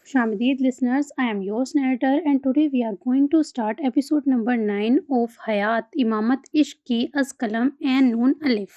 Shamdid listeners, I am yours narrator and today we are going to start episode number 9 of Hayat Imamat Ishq Ki Az Kalam and Noon Alif.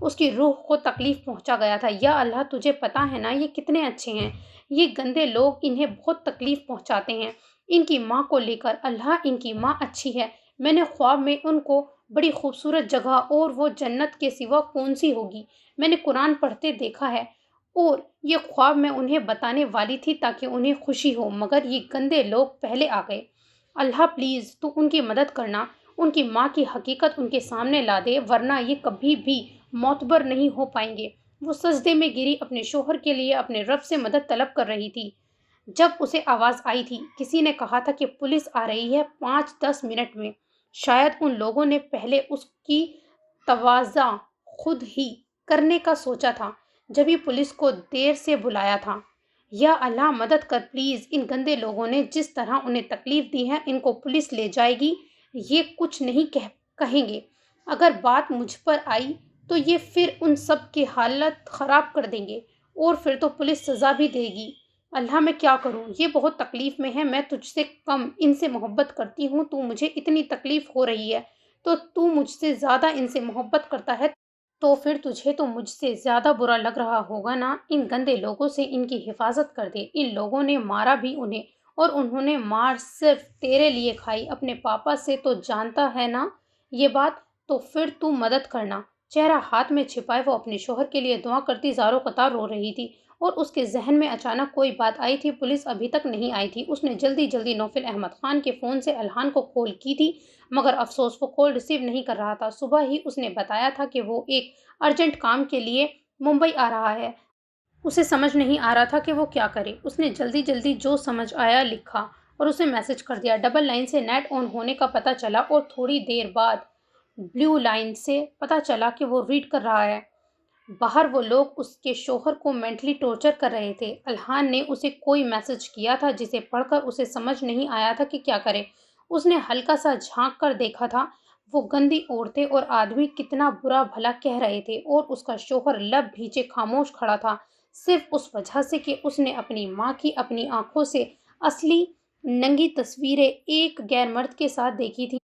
اس کی روح کو تکلیف پہنچا گیا تھا۔ یا اللہ، تجھے پتا ہے نا یہ کتنے اچھے ہیں، یہ گندے لوگ انہیں بہت تکلیف پہنچاتے ہیں۔ ان کی ماں کو لے کر، اللہ ان کی ماں اچھی ہے، میں نے خواب میں ان کو بڑی خوبصورت جگہ، اور وہ جنت کے سوا کون سی ہوگی، میں نے قرآن پڑھتے دیکھا ہے، اور یہ خواب میں انہیں بتانے والی تھی تاکہ انہیں خوشی ہو، مگر یہ گندے لوگ پہلے آ گئے۔ اللہ پلیز تو ان کی مدد کرنا، ان کی ماں کی حقیقت ان کے سامنے لا دے، ورنہ یہ کبھی بھی معتبر نہیں ہو پائیں گے۔ وہ سجدے میں گری، اپنے شوہر کے لیے اپنے رب سے مدد طلب کر رہی تھی، جب اسے آواز آئی تھی، کسی نے کہا تھا کہ پولیس آ رہی ہے 5-10 منٹ میں۔ شاید ان لوگوں نے پہلے اس کی توازہ خود ہی کرنے کا سوچا تھا، جبھی پولیس کو دیر سے بلایا تھا۔ یا اللہ مدد کر پلیز، ان گندے لوگوں نے جس طرح انہیں تکلیف دی ہے، ان کو پولیس لے جائے گی، یہ کچھ نہیں کہیں گے، اگر بات مجھ پر آئی تو یہ پھر ان سب کی حالت خراب کر دیں گے، اور پھر تو پولیس سزا بھی دے گی۔ اللہ میں کیا کروں، یہ بہت تکلیف میں ہے، میں تجھ سے کم ان سے محبت کرتی ہوں، تو مجھے اتنی تکلیف ہو رہی ہے تو مجھ سے زیادہ ان سے محبت کرتا ہے، تو پھر تجھے تو مجھ سے زیادہ برا لگ رہا ہوگا نا۔ ان گندے لوگوں سے ان کی حفاظت کر دے، ان لوگوں نے مارا بھی انہیں، اور انہوں نے مار صرف تیرے لیے کھائی، اپنے پاپا سے تو جانتا ہے نا یہ بات، تو پھر تو مدد کرنا۔ چہرہ ہاتھ میں چھپائے وہ اپنے شوہر کے لیے دعا کرتی زاروں قطار رو رہی تھی، اور اس کے ذہن میں اچانک کوئی بات آئی تھی، پولیس ابھی تک نہیں آئی تھی۔ اس نے جلدی جلدی نوفل احمد خان کے فون سے الہان کو کال کی تھی، مگر افسوس وہ کال ریسیو نہیں کر رہا تھا۔ صبح ہی اس نے بتایا تھا کہ وہ ایک ارجنٹ کام کے لیے ممبئی آ رہا ہے، اسے سمجھ نہیں آ رہا تھا کہ وہ کیا کرے۔ اس نے جلدی جلدی جو سمجھ آیا لکھا اور اسے میسج کر دیا۔ ڈبل لائن سے نیٹ آن ہونے کا پتہ چلا، اور تھوڑی دیر بعد بلیو لائن سے پتہ چلا کہ وہ ریڈ کر رہا ہے۔ باہر وہ لوگ اس کے شوہر کو مینٹلی ٹارچر کر رہے تھے۔ الہان نے اسے کوئی میسج کیا تھا جسے پڑھ کر اسے سمجھ نہیں آیا تھا کہ کیا کرے۔ اس نے ہلکا سا جھانک کر دیکھا تھا، وہ گندی عورتیں اور آدمی کتنا برا بھلا کہہ رہے تھے، اور اس کا شوہر لب بھیجے خاموش کھڑا تھا، صرف اس وجہ سے کہ اس نے اپنی ماں کی اپنی آنکھوں سے اصلی ننگی تصویریں ایک غیر مرد کے ساتھ دیکھی تھی۔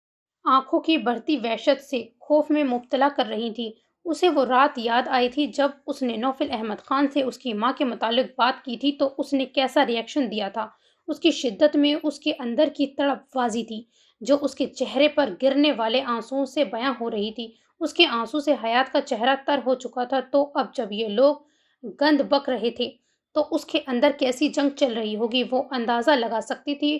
آنکھوں کی بڑھتی وحشت سے خوف میں مبتلا کر رہی تھی۔ اسے وہ رات یاد آئی تھی جب اس نے نوفل احمد خان سے اس کی ماں کے متعلق بات کی تھی، تو اس نے کیسا ری ایکشن دیا تھا۔ اس کی شدت میں اس کے اندر کی تڑپ واضح تھی، جو اس کے چہرے پر گرنے والے آنسوؤں سے بیاں ہو رہی تھی۔ اس کے آنسو سے حیات کا چہرہ تر ہو چکا تھا، تو اب جب یہ لوگ گند بک رہے تھے تو اس کے اندر کیسی جنگ چل رہی ہوگی، وہ اندازہ لگا سکتی تھی۔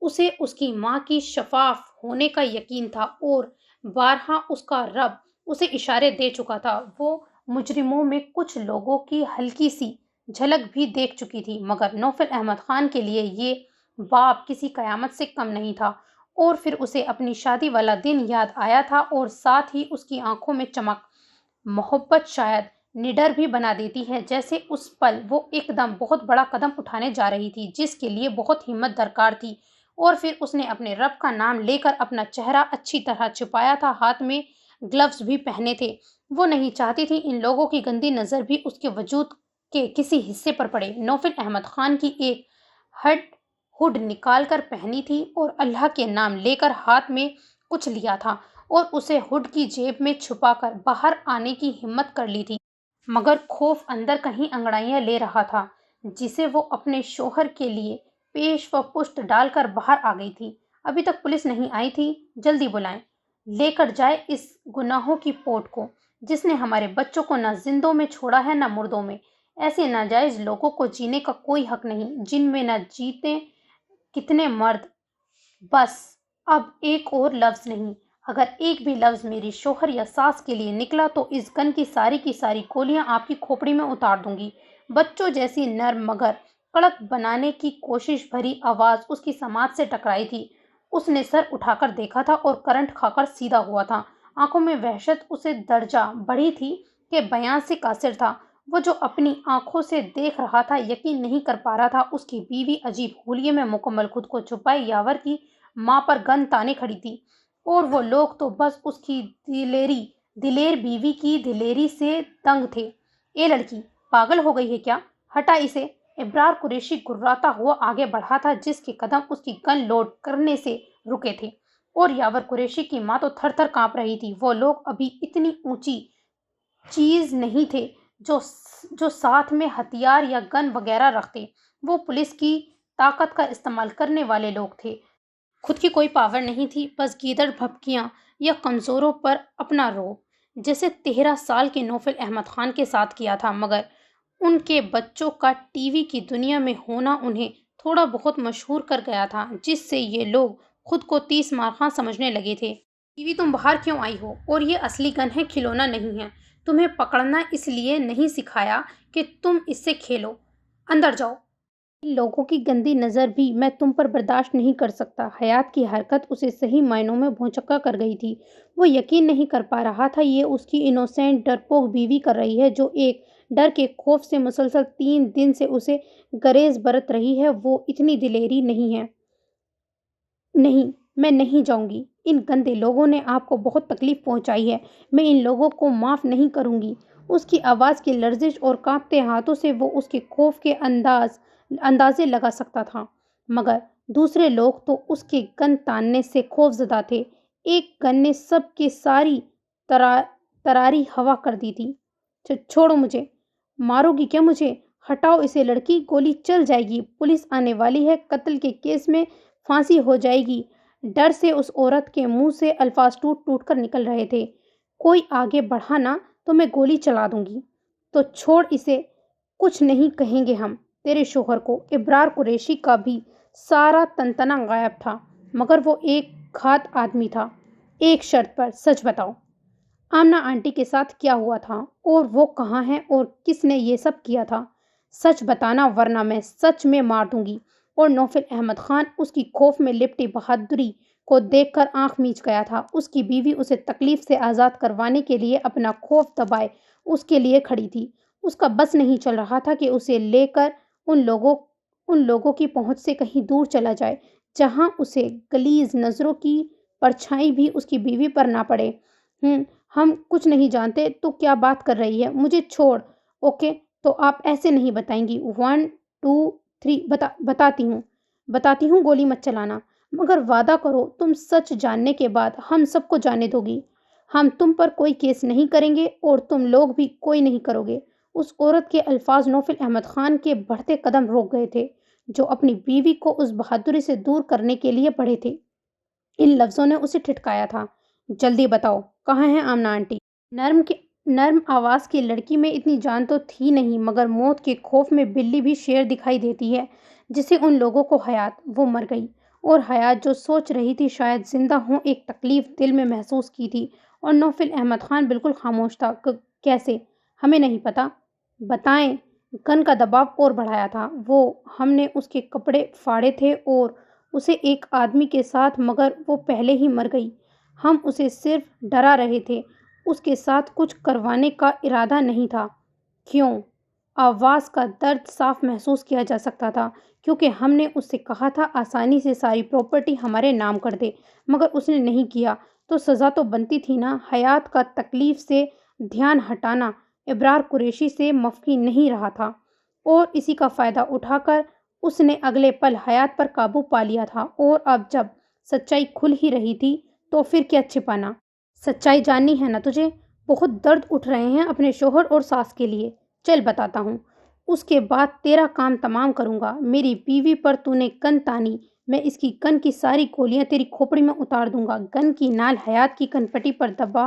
اسے اس کی ماں کی شفاف ہونے کا یقین تھا، اور بارہا اس کا رب اسے اشارے دے چکا تھا۔ وہ مجرموں میں کچھ لوگوں کی ہلکی سی جھلک بھی دیکھ چکی تھی، مگر نوفل احمد خان کے لیے یہ باپ کسی قیامت سے کم نہیں تھا۔ اور پھر اسے اپنی شادی والا دن یاد آیا تھا، اور ساتھ ہی اس کی آنکھوں میں چمک۔ محبت شاید نڈر بھی بنا دیتی ہے، جیسے اس پل وہ ایک دم بہت بڑا قدم اٹھانے جا رہی تھی جس کے لیے بہت ہمت درکار تھی۔ اور پھر اس نے اپنے رب کا نام لے کر اپنا چہرہ اچھی طرح چھپایا تھا، ہاتھ میں گلوز بھی پہنے تھے۔ وہ نہیں چاہتی تھی ان لوگوں کی گندی نظر بھی اس کے وجود کے کسی حصے پر پڑے۔ نوفل احمد خان کی ایک ہوڈ نکال کر پہنی تھی، اور اللہ کے نام لے کر ہاتھ میں کچھ لیا تھا، اور اسے ہوڈ کی جیب میں چھپا کر باہر آنے کی ہمت کر لی تھی، مگر خوف اندر کہیں انگڑائیاں لے رہا تھا، جسے وہ اپنے شوہر کے لیے پیش و پشت ڈال کر باہر آ گئی تھی۔ ابھی تک پولیس نہیں آئی تھی، جلدی بلائیں، لے کر جائے اس گناہوں کی پوٹ کو، جس نے ہمارے بچوں کو نہ زندوں میں چھوڑا ہے نہ مردوں میں۔ ایسے ناجائز لوگوں کو جینے کا کوئی حق نہیں، جن میں نہ جیتے کتنے مرد۔ بس اب ایک اور لفظ نہیں، اگر ایک بھی لفظ میری شوہر یا ساس کے لیے نکلا تو اس گن کی ساری گولیاں آپ کی کھوپڑی میں اتار دوں گی۔ بچوں جیسی نرم مگر کڑک بنانے کی کوشش بھری آواز اس کی سماعت سے ٹکرائی تھی۔ اس نے سر اٹھا کر دیکھا تھا، اور کرنٹ کھا کر سیدھا ہوا تھا۔ آنکھوں میں وحشت اسے درجہ بڑھی تھی کہ بیان سے قاصر تھا۔ وہ جو اپنی آنکھوں سے دیکھ رہا تھا یقین نہیں کر پا رہا تھا۔ اس کی بیوی عجیب حلیے میں مکمل خود کو چھپائے یاور کی ماں پر گن تانے کھڑی تھی، اور وہ لوگ تو بس اس کی دلیر بیوی کی دلیری سے دنگ تھے۔ اے لڑکی، پاگل ہو گئی ہے کیا؟ ہٹا اسے۔ ابرار قریشی گراتا ہوا آگے بڑھا تھا، جس کے قدم اس کی گن لوڈ کرنے سے رکے تھے، اور یاور قریشی کی ماں تو تھر تھر کانپ رہی تھی۔ وہ لوگ ابھی اتنی اونچی چیز نہیں تھے جو ساتھ میں ہتھیار یا گن وغیرہ رکھتے۔ وہ پولیس کی طاقت کا استعمال کرنے والے لوگ تھے۔ خود کی کوئی پاور نہیں تھی، بس گیدڑ بھبکیاں یا کمزوروں پر اپنا رعب، جیسے 13 سال کے نوفل احمد خان کے ساتھ کیا تھا۔ مگر ان کے بچوں کا ٹی وی کی دنیا میں ہونا انہیں تھوڑا بہت مشہور کر گیا تھا، جس سے یہ لوگ خود کو 30 مار خاں سمجھنے لگے تھے۔ ٹی وی تم باہر کیوں آئی ہو؟ اور یہ اصلی گن ہے، کھلونا نہیں ہے۔ تمہیں پکڑنا اس لیے نہیں سکھایا کہ تم اس سے کھیلو۔ اندر جاؤ۔ ان لوگوں کی گندی نظر بھی میں تم پر برداشت نہیں کر سکتا۔ حیات کی حرکت اسے صحیح معنوں میں بھونچکا کر گئی تھی۔ وہ یقین نہیں کر پا رہا تھا یہ اس کی انوسینٹ ڈرپوک بیوی کر رہی ہے، جو ایک ڈر کے خوف سے مسلسل 3 دن سے اسے گریز برت رہی ہے۔ وہ اتنی دلیری نہیں ہے۔ نہیں، میں نہیں جاؤں گی۔ ان گندے لوگوں نے آپ کو بہت تکلیف پہنچائی ہے۔ میں ان لوگوں کو معاف نہیں کروں گی۔ اس کی آواز کی لرزش اور کانپتے ہاتھوں سے وہ اس کے خوف کے اندازے لگا سکتا تھا، مگر دوسرے لوگ تو اس کے گن تاننے سے خوف زدہ تھے۔ ایک گن نے سب کے ساری تراری ہوا کر دی تھی۔ چھوڑو مجھے۔ مارو گی کیا مجھے؟ ہٹاؤ اسے لڑکی، گولی چل جائے گی، پولیس آنے والی ہے، قتل کے کیس میں پھانسی ہو جائے گی۔ ڈر سے اس عورت کے منہ سے الفاظ ٹوٹ ٹوٹ کر نکل رہے تھے۔ کوئی آگے بڑھا نا تو میں گولی چلا دوں گی۔ تو چھوڑ اسے، کچھ نہیں کہیں گے ہم تیرے شوہر کو۔ ابرار قریشی کا بھی سارا تنتنا غائب تھا، مگر وہ ایک گھات آدمی تھا۔ ایک شرط پر، سچ بتاؤ، آمنہ آنٹی کے ساتھ کیا ہوا تھا، اور وہ کہاں ہیں، اور کس نے یہ سب کیا تھا؟ سچ بتانا، ورنہ میں سچ میں مار دوں گی۔ اور نوفل احمد خان اس کی خوف میں لپٹی بہادری کو دیکھ کر آنکھ میچ گیا تھا۔ اس کی بیوی اسے تکلیف سے آزاد کروانے کے لیے اپنا خوف دبائے اس کے لیے کھڑی تھی۔ اس کا بس نہیں چل رہا تھا کہ اسے لے کر ان لوگوں کی پہنچ سے کہیں دور چلا جائے، جہاں اسے غلیظ نظروں کی پرچھائی بھی اس کی بیوی پر نہ پڑے۔ ہم کچھ نہیں جانتے، تو کیا بات کر رہی ہے؟ مجھے چھوڑ۔ اوکے، تو آپ ایسے نہیں بتائیں گی۔ 1 2 3 بتاتی ہوں، گولی مت چلانا، مگر وعدہ کرو تم سچ جاننے کے بعد ہم سب کو جانے دو گی۔ ہم تم پر کوئی کیس نہیں کریں گے، اور تم لوگ بھی کوئی نہیں کرو گے۔ اس عورت کے الفاظ نوفل احمد خان کے بڑھتے قدم روک گئے تھے، جو اپنی بیوی کو اس بہادری سے دور کرنے کے لیے بڑھے تھے۔ ان لفظوں نے اسے ٹھٹکایا تھا۔ جلدی بتاؤ، کہاں ہیں آمنہ آنٹی؟ نرم آواز کی لڑکی میں اتنی جان تو تھی نہیں، مگر موت کے خوف میں بلی بھی شیر دکھائی دیتی ہے، جسے ان لوگوں کو حیات۔ وہ مر گئی، اور حیات جو سوچ رہی تھی شاید زندہ ہوں، ایک تکلیف دل میں محسوس کی تھی، اور نوفل احمد خان بالکل خاموش تھا۔ کیسے؟ ہمیں نہیں پتا۔ بتائیں۔ گن کا دباؤ اور بڑھایا تھا۔ ہم نے اس کے کپڑے پھاڑے تھے اور اسے ایک آدمی کے ساتھ، مگر وہ پہلے ہی مر گئی۔ ہم اسے صرف ڈرا رہے تھے، اس کے ساتھ کچھ کروانے کا ارادہ نہیں تھا۔ کیوں؟ آواز کا درد صاف محسوس کیا جا سکتا تھا۔ کیونکہ ہم نے اس سے کہا تھا آسانی سے ساری پراپرٹی ہمارے نام کر دے، مگر اس نے نہیں کیا، تو سزا تو بنتی تھی نا۔ حیات کا تکلیف سے دھیان ہٹانا ابرار قریشی سے مفقی نہیں رہا تھا، اور اسی کا فائدہ اٹھا کر اس نے اگلے پل حیات پر قابو پا لیا تھا۔ اور اب جب سچائی کھل ہی رہی تھی تو پھر کیا چھپانا؟ سچائی جاننی ہے نا تجھے؟ بہت درد اٹھ رہے ہیں اپنے شوہر اور ساس کے لیے۔ چل بتاتا ہوں، اس کے بعد تیرا کام تمام کروں گا۔ میری بیوی پر تو نے گن تانی، میں اس کی گن کی ساری گولیاں تیری کھوپڑی میں اتار دوں گا۔ گن کی نال حیات کی کنپٹی پر دبا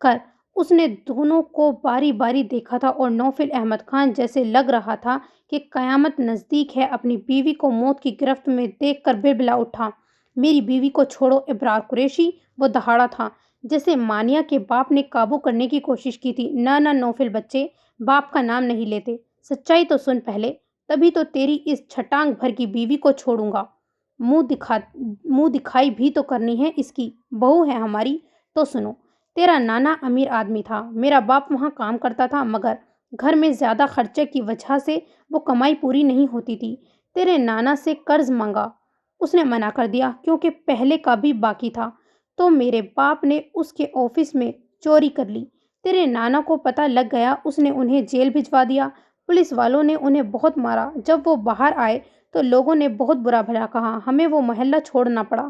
کر اس نے دونوں کو باری باری دیکھا تھا، اور نوفل احمد خان جیسے لگ رہا تھا کہ قیامت نزدیک ہے، اپنی بیوی کو موت کی گرفت میں دیکھ کر بلبلا اٹھا۔ میری بیوی کو چھوڑو ابرار قریشی! وہ دہاڑا تھا جیسے مانیہ کے باپ نے قابو کرنے کی کوشش کی تھی۔ نہ نوفل بچے، باپ کا نام نہیں لیتے۔ سچائی تو سن پہلے، تبھی تو تیری اس چھٹانگ بھر کی بیوی کو چھوڑوں گا۔ منہ دکھائی بھی تو کرنی ہے اس کی، بہو ہے ہماری تو سنو۔ تیرا نانا امیر آدمی تھا، میرا باپ وہاں کام کرتا تھا، مگر گھر میں زیادہ خرچے کی وجہ سے وہ کمائی پوری نہیں ہوتی تھی۔ تیرے نانا سے قرض مانگا، اس نے منع کر دیا، کیونکہ پہلے کا بھی باقی تھا، تو میرے باپ نے اس کے آفس میں چوری کر لی۔ تیرے نانا کو پتہ لگ گیا، اس نے انہیں جیل بھجوا دیا۔ پولیس والوں نے انہیں بہت مارا۔ جب وہ باہر آئے تو لوگوں نے بہت برا بھلا کہا، ہمیں وہ محلہ چھوڑنا پڑا۔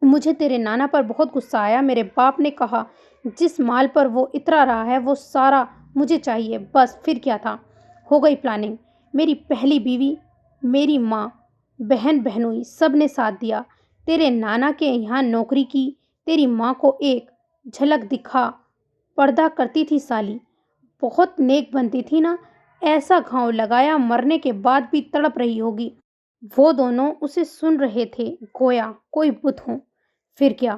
مجھے تیرے نانا پر بہت غصہ آیا۔ میرے باپ نے کہا جس مال پر وہ اترا رہا ہے وہ سارا مجھے چاہیے۔ بس پھر کیا تھا، ہو گئی پلاننگ۔ میری پہلی بیوی، میری ماں، بہن بہنوئی سب نے ساتھ دیا۔ تیرے نانا کے یہاں نوکری کی، تیری ماں کو ایک جھلک دکھا پردہ کرتی تھی سالی، بہت نیک بنتی تھی نا، ایسا گھاؤ لگایا مرنے کے بعد بھی تڑپ رہی ہوگی۔ وہ دونوں اسے سن رہے تھے گویا کوئی بت ہوں۔ پھر کیا،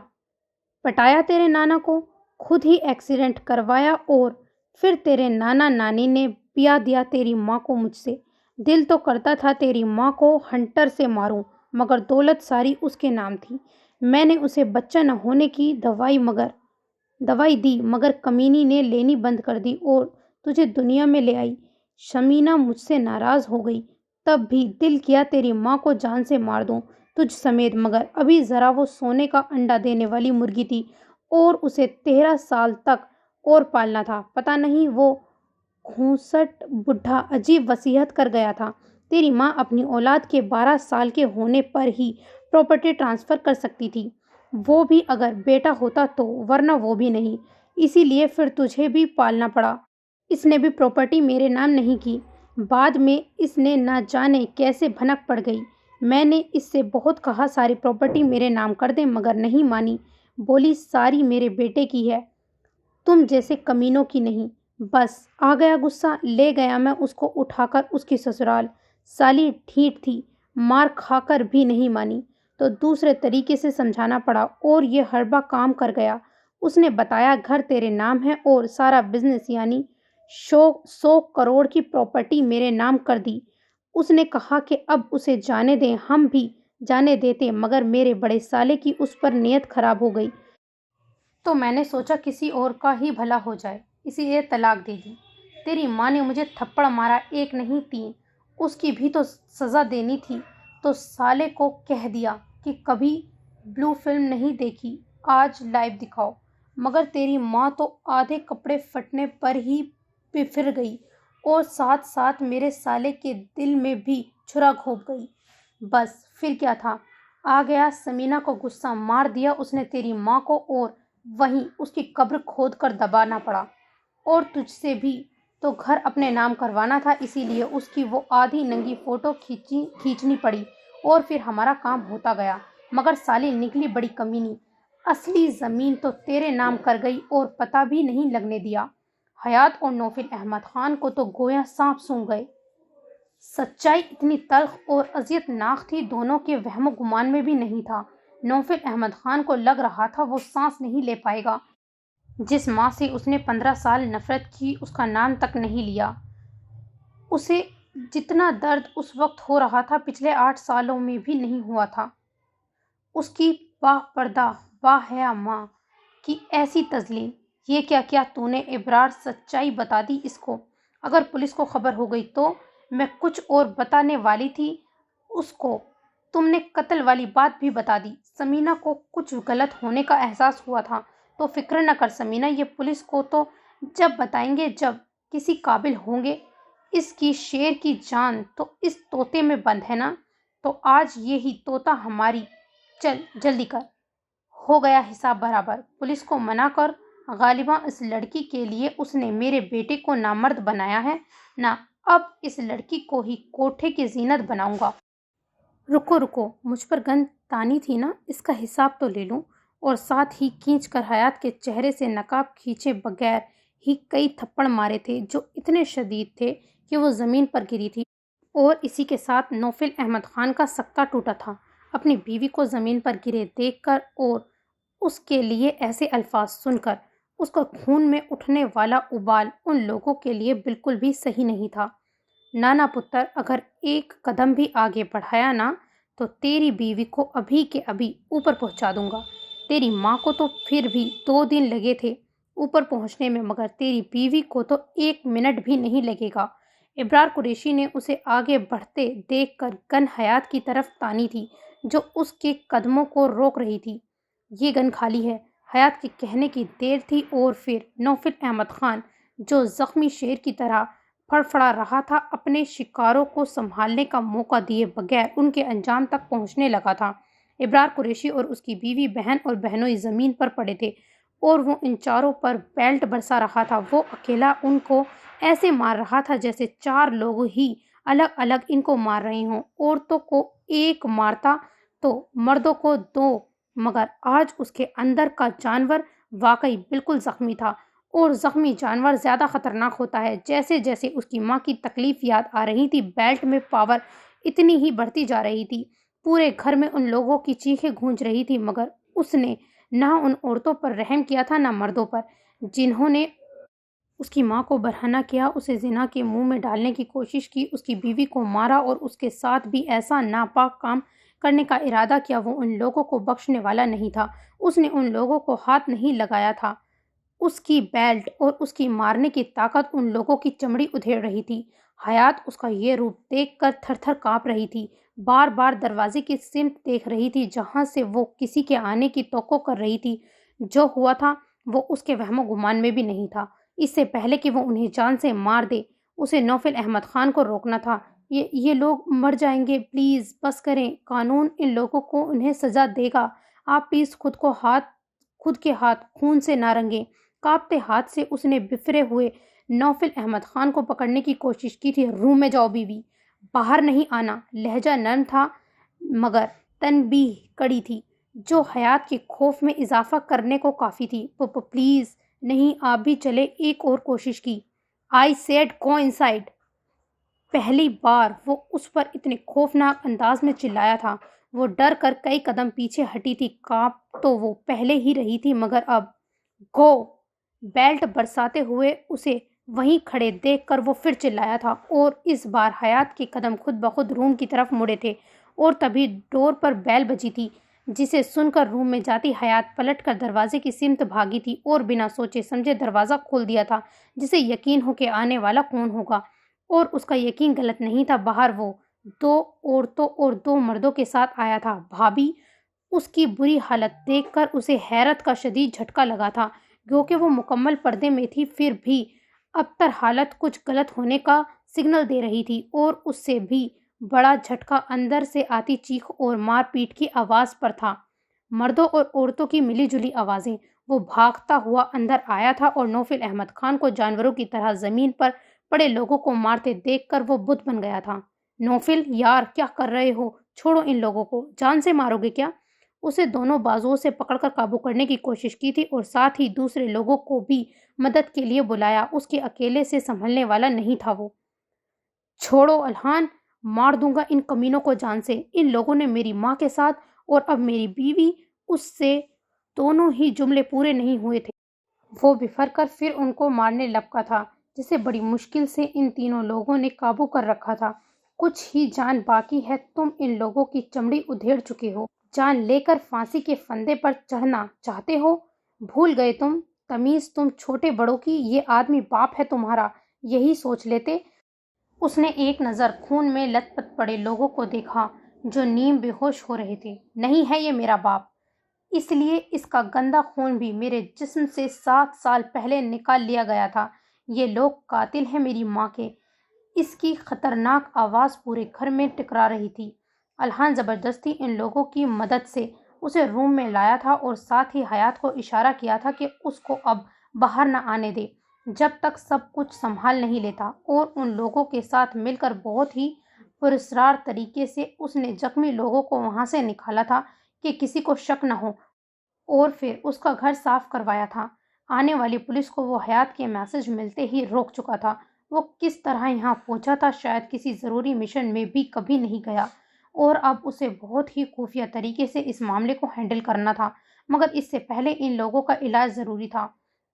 پٹایا تیرے نانا کو، خود ہی ایکسیڈنٹ کروایا، اور پھر تیرے نانا نانی نے پیا دیا تیری ماں کو مجھ سے۔ دل تو کرتا تھا تیری ماں کو ہنٹر سے ماروں، مگر دولت ساری اس کے نام تھی۔ میں نے اسے بچہ نہ ہونے کی دوائی دی مگر کمینی نے لینی بند کر دی اور تجھے دنیا میں لے آئی۔ شمینہ مجھ سے ناراض ہو گئی، تب بھی دل کیا تیری ماں کو جان سے مار دوں تجھ سمیت، مگر ابھی ذرا وہ سونے کا انڈا دینے والی مرغی تھی اور اسے 13 سال تک اور پالنا تھا۔ پتہ نہیں وہ گھونسٹ بڈھا عجیب وصیت کر گیا تھا، تیری ماں اپنی اولاد کے 12 سال کے ہونے پر ہی پراپرٹی ٹرانسفر کر سکتی تھی، وہ بھی اگر بیٹا ہوتا تو، ورنہ وہ بھی نہیں۔ اسی لیے پھر تجھے بھی پالنا پڑا۔ اس نے بھی پراپرٹی میرے نام نہیں کی، بعد میں اس نے نہ جانے کیسے بھنک پڑ گئی۔ میں نے اس سے بہت کہا ساری پراپرٹی میرے نام کر دے مگر نہیں مانی، بولی ساری میرے بیٹے کی ہے، تم جیسے کمینوں کی نہیں۔ بس آ گیا غصہ، لے گیا میں اس کو اٹھا کر اس کی سسرال۔ سالی ڈھیٹ تھی، مار کھا کر بھی نہیں مانی تو دوسرے طریقے سے سمجھانا پڑا اور یہ ہڑبا کام کر گیا۔ اس نے بتایا گھر تیرے نام ہے اور سارا بزنس یعنی 100 کروڑ کی پراپرٹی میرے نام کر دی۔ اس نے کہا کہ اب اسے جانے دیں، ہم بھی جانے دیتے مگر میرے بڑے سالے کی اس پر نیت خراب ہو گئی، تو میں نے سوچا کسی اور کا ہی بھلا ہو جائے، اسی لیے طلاق دے دی۔ تیری ماں نے مجھے تھپڑ مارا، ایک نہیں 3، اس کی بھی تو سزا دینی تھی، تو سالے کو کہہ دیا کہ کبھی بلو فلم نہیں دیکھی، آج لائیو دکھاؤ، مگر تیری ماں تو آدھے کپڑے پھٹنے پر ہی پھر گئی اور ساتھ ساتھ میرے سالے کے دل میں بھی چھرا گھونپ گئی۔ بس پھر کیا تھا، آ گیا سمینہ کو غصہ، مار دیا اس نے تیری ماں کو اور وہیں اس کی قبر کھود کر دبانا پڑا، اور تجھ سے بھی تو گھر اپنے نام کروانا تھا، اسی لیے اس کی وہ آدھی ننگی فوٹو کھینچنی پڑی اور پھر ہمارا کام ہوتا گیا۔ مگر سالی نکلی بڑی کمینی، اصلی زمین تو تیرے نام کر گئی اور پتہ بھی نہیں لگنے دیا۔ حیات اور نوفل احمد خان کو تو گویا سانپ سونگھ گئے۔ سچائی اتنی تلخ اور اذیت ناک تھی دونوں کے وہم و گمان میں بھی نہیں تھا۔ نوفل احمد خان کو لگ رہا تھا وہ سانس نہیں لے پائے گا، جس ماں سے اس نے 15 سال نفرت کی اس کا نام تک نہیں لیا۔ اسے جتنا درد اس وقت ہو رہا تھا پچھلے 8 سالوں میں بھی نہیں ہوا تھا۔ اس کی با پردہ با حیا ماں کی ایسی تذلیل، یہ کیا کیا تو نے ابرار، سچائی بتا دی اس کو، اگر پولیس کو خبر ہو گئی تو؟ میں کچھ اور بتانے والی تھی اس کو، تم نے قتل والی بات بھی بتا دی۔ سمینہ کو کچھ غلط ہونے کا احساس ہوا تھا، تو فکر نہ کر سمینہ، یہ پولیس کو تو جب بتائیں گے جب کسی قابل ہوں گے۔ اس کی شیر کی جان تو اس طوطے میں بند ہے نا، تو آج یہی طوطا ہماری، چل جلدی کر۔ ہو گیا حساب برابر، پولیس کو منا کر، غالباً اس لڑکی کے لیے اس نے میرے بیٹے کو نامرد بنایا ہے نا، اب اس لڑکی کو ہی کوٹھے کی زینت بناؤں گا۔ رکو، مجھ پر گن تانی تھی نا، اس کا حساب تو لے لوں۔ اور ساتھ ہی کھینچ کر حیات کے چہرے سے نقاب کھینچے بغیر ہی کئی تھپڑ مارے تھے جو اتنے شدید تھے کہ وہ زمین پر گری تھی، اور اسی کے ساتھ نوفل احمد خان کا سکتہ ٹوٹا تھا اپنی بیوی کو زمین پر گرے دیکھ کر اور اس کے لیے ایسے الفاظ سن کر۔ اس کا خون میں اٹھنے والا ابال ان لوگوں کے لیے بالکل بھی صحیح نہیں تھا۔ نانا پتر، اگر ایک قدم بھی آگے بڑھایا نا تو تیری بیوی کو ابھی کے ابھی اوپر پہنچا دوں گا۔ تیری ماں کو تو پھر بھی 2 دن لگے تھے اوپر پہنچنے میں، مگر تیری بیوی کو تو 1 منٹ بھی نہیں لگے گا۔ ابرار قریشی نے اسے آگے بڑھتے دیکھ کر گن حیات کی طرف تانی تھی جو اس کے قدموں کو روک رہی تھی۔ یہ گن خالی ہے، حیات کے کہنے کی دیر تھی، اور پھر نوفل احمد خان جو زخمی شیر کی طرح پھڑپھڑا رہا تھا اپنے شکاروں کو سنبھالنے کا موقع دیے بغیر ان کے انجام تک پہنچنے لگا تھا۔ ابرار قریشی اور اس کی بیوی بہن اور بہنوئی زمین پر پڑے تھے اور وہ ان چاروں پر بیلٹ برسا رہا تھا۔ وہ اکیلا ان کو ایسے مار رہا تھا جیسے 4 لوگ ہی الگ الگ ان کو مار رہے ہوں۔ عورتوں کو ایک مارتا تو مردوں کو 2، مگر آج اس کے اندر کا جانور واقعی بالکل زخمی تھا، اور زخمی جانور زیادہ خطرناک ہوتا ہے۔ جیسے جیسے اس کی ماں کی تکلیف یاد آ رہی تھی، بیلٹ میں پاور اتنی ہی بڑھتی جا رہی تھی۔ پورے گھر میں ان لوگوں کی چیخیں گونج رہی تھی، مگر اس نے نہ ان عورتوں پر رحم کیا تھا نہ مردوں پر، جنہوں نے اس کی ماں کو برہنہ کیا، اسے زنا کے منہ میں ڈالنے کی کوشش کی، اس کی بیوی کو مارا اور اس کے ساتھ بھی ایسا ناپاک کام کرنے کا ارادہ کیا۔ وہ ان لوگوں کو بخشنے والا نہیں تھا۔ اس نے ان لوگوں کو ہاتھ نہیں لگایا تھا۔ اس کی بیلٹ اور اس کی مارنے کی طاقت ان لوگوں کی چمڑی ادھیڑ رہی تھی۔ حیات اس کا یہ روپ دیکھ کر تھر تھر کانپ رہی تھی، بار بار دروازے کی سمت دیکھ رہی تھی جہاں سے وہ کسی کے آنے کی توقع کر رہی تھی۔ جو ہوا تھا وہ اس کے وہم و گمان میں بھی نہیں تھا۔ اس سے پہلے کہ وہ انہیں جان سے مار دے، اسے نوفل احمد خان کو روکنا تھا۔ یہ لوگ مر جائیں گے، پلیز بس کریں، قانون ان لوگوں کو انہیں سزا دے گا، آپ پلیز خود کے ہاتھ خون سے نہ رنگیں۔ کانپتے ہاتھ سے اس نے بفرے ہوئے نوفل احمد خان کو پکڑنے کی کوشش کی تھی۔ روم میں جاؤ بیوی، باہر نہیں آنا۔ لہجہ نرم تھا مگر تنبیہ کڑی تھی، جو حیات کے خوف میں اضافہ کرنے کو کافی تھی۔ پلیز نہیں، آپ بھی چلے۔ ایک اور کوشش کی۔ I said go inside. پہلی بار وہ اس پر اتنے خوفناک انداز میں چلایا تھا۔ وہ ڈر کر کئی قدم پیچھے ہٹی تھی۔ کانپ تو وہ پہلے ہی رہی تھی مگر اب گو بیلٹ برساتے ہوئے اسے وہیں کھڑے دیکھ کر وہ پھر چلایا تھا، اور اس بار حیات کے قدم خود بخود روم کی طرف مڑے تھے، اور تبھی ڈور پر بیل بجی تھی، جسے سن کر روم میں جاتی حیات پلٹ کر دروازے کی سمت بھاگی تھی اور بنا سوچے سمجھے دروازہ کھول دیا تھا، جسے یقین ہو کہ آنے والا کون ہوگا، اور اس کا یقین غلط نہیں تھا۔ باہر وہ 2 عورتوں اور 2 مردوں کے ساتھ آیا تھا۔ بھابھی، اس کی بری حالت دیکھ کر اسے حیرت کا شدید جھٹکا لگا تھا، کیونکہ وہ مکمل پردے میں تھی، پھر بھی ابتر حالت کچھ غلط ہونے کا سگنل دے رہی تھی، اور اس سے بھی بڑا جھٹکا اندر سے آتی چیخ اور مار پیٹ کی آواز پر تھا، مردوں اور عورتوں کی ملی جلی آوازیں۔ وہ بھاگتا ہوا اندر آیا تھا اور نوفل احمد خان کو جانوروں کی طرح زمین پر پڑے لوگوں کو مارتے دیکھ کر وہ بت بن گیا تھا۔ نوفل یار، کیا کر رہے ہو؟ چھوڑو ان لوگوں کو، جان سے مارو گے کیا؟ اسے دونوں بازوؤں سے پکڑ کر قابو کرنے کی کوشش کی تھی اور ساتھ ہی دوسرے لوگوں کو بھی مدد کے لیے بلایا۔ اس کے اکیلے سے سنبھلنے والا نہیں تھا وہ۔ چھوڑو الحان، مار دوں گا ان کمینوں کو جان سے۔ ان لوگوں نے میری ماں کے ساتھ اور اب میری بیوی، اس سے دونوں ہی جملے پورے نہیں ہوئے تھے۔ وہ بفر کر پھر ان کو مارنے لپکا تھا، جسے بڑی مشکل سے ان تینوں لوگوں نے قابو کر رکھا تھا۔ کچھ ہی جان باقی ہے، تم ان لوگوں کی چمڑی ادھیڑ چکے ہو، جان لے کر پھانسی کے پھندے پر چڑھنا چاہتے ہو؟ بھول گئے تم تمیز تم چھوٹے بڑوں کی؟ یہ آدمی باپ ہے تمہارا، یہی سوچ لیتے۔ اس نے ایک نظر خون میں لت پت پڑے لوگوں کو دیکھا جو نیم بے ہوش ہو رہے تھے۔ نہیں ہے یہ میرا باپ، اس لیے اس کا گندا خون بھی میرے جسم سے 7 سال پہلے نکال لیا گیا تھا۔ یہ لوگ قاتل ہیں میری ماں کے۔ اس کی خطرناک آواز پورے گھر میں ٹکرا رہی تھی۔ الحان زبردستی ان لوگوں کی مدد سے اسے روم میں لایا تھا اور ساتھ ہی حیات کو اشارہ کیا تھا کہ اس کو اب باہر نہ آنے دے جب تک سب کچھ سنبھال نہیں لیتا، اور ان لوگوں کے ساتھ مل کر بہت ہی پراسرار طریقے سے اس نے زخمی لوگوں کو وہاں سے نکالا تھا کہ کسی کو شک نہ ہو، اور پھر اس کا گھر صاف کروایا تھا۔ آنے والی پولیس کو وہ حیات کے میسج ملتے ہی روک چکا تھا۔ وہ کس طرح یہاں پہنچا تھا؟ شاید کسی ضروری مشن میں بھی کبھی نہیں گیا، اور اب اسے بہت ہی خفیہ طریقے سے اس معاملے کو ہینڈل کرنا تھا، مگر اس سے پہلے ان لوگوں کا علاج ضروری تھا۔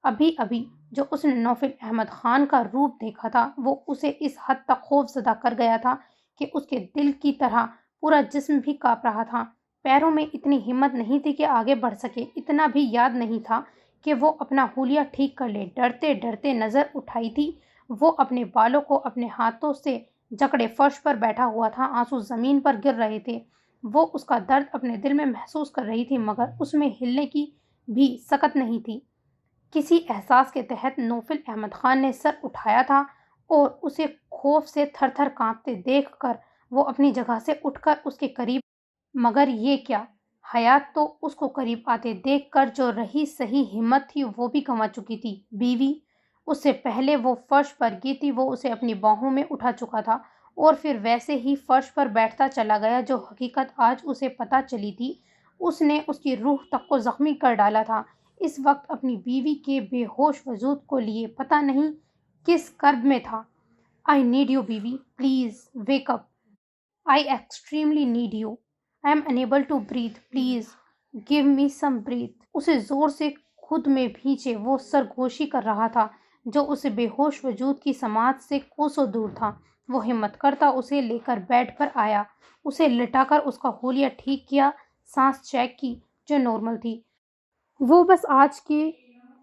ابھی ابھی جو اس نے نوفل احمد خان کا روپ دیکھا تھا، وہ اسے اس حد تک خوف زدہ کر گیا تھا کہ اس کے دل کی طرح پورا جسم بھی کانپ رہا تھا۔ پیروں میں اتنی ہمت نہیں تھی کہ آگے بڑھ سکے، اتنا بھی یاد نہیں تھا کہ وہ اپنا حلیہ ٹھیک کر لے۔ ڈرتے ڈرتے نظر اٹھائی تھی وہ اپنے بالوں کو اپنے ہاتھوں سے جکڑے فرش پر بیٹھا ہوا تھا، آنسو زمین پر گر رہے تھے۔ وہ اس کا درد اپنے دل میں محسوس کر رہی تھی، مگر اس میں ہلنے کی بھی سکت نہیں تھی۔ کسی احساس کے تحت نوفل احمد خان نے سر اٹھایا تھا، اور اسے خوف سے تھر تھر کانپتے دیکھ کر وہ اپنی جگہ سے اٹھ کر اس کے قریب۔ مگر یہ کیا؟ حیات تو اس کو قریب آتے دیکھ کر جو رہی صحیح ہمت تھی وہ بھی گنوا چکی تھی۔ بیوی اس سے پہلے وہ فرش پر گئی تھی، وہ اسے اپنی باہوں میں اٹھا چکا تھا اور پھر ویسے ہی فرش پر بیٹھتا چلا گیا۔ جو حقیقت آج اسے پتہ چلی تھی اس نے اس کی روح تک کو زخمی کر ڈالا تھا۔ اس وقت اپنی بیوی کے بے ہوش وجود کو لیے پتہ نہیں کس کرب میں تھا۔ I need you بیوی، please wake up. I extremely need you. I am unable to breathe. Please give me some breath. اسے زور سے خود میں بھینچے وہ سرگوشی کر رہا تھا جو اسے بے ہوش وجود کی سماعت سے کوسوں دور تھا۔ وہ ہمت کرتا اسے لے کر بیڈ پر آیا، اسے لٹا کر اس کا حولیہ ٹھیک کیا، سانس چیک کی جو نارمل تھی۔ وہ بس آج کے